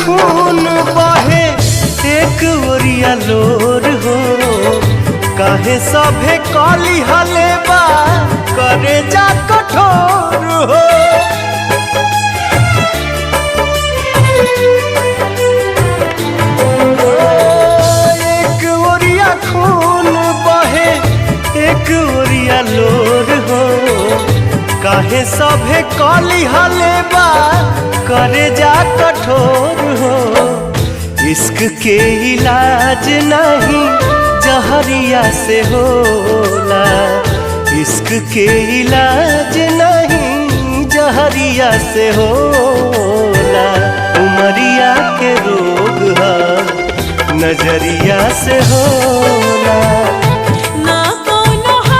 खून बहे एक ओरिया लोर हो, काहे सभे काली हलेबा करे जा कठोर हो। एक ओरिया खून बहे एक ओरिया लोर हो, काहे सभे काली हलेबा करे जा कठोर हो। इश्क के इलाज नहीं जहरिया से होला, इश्क के इलाज नहीं जहरिया से होला। उमरिया के रोग है नजरिया से होला।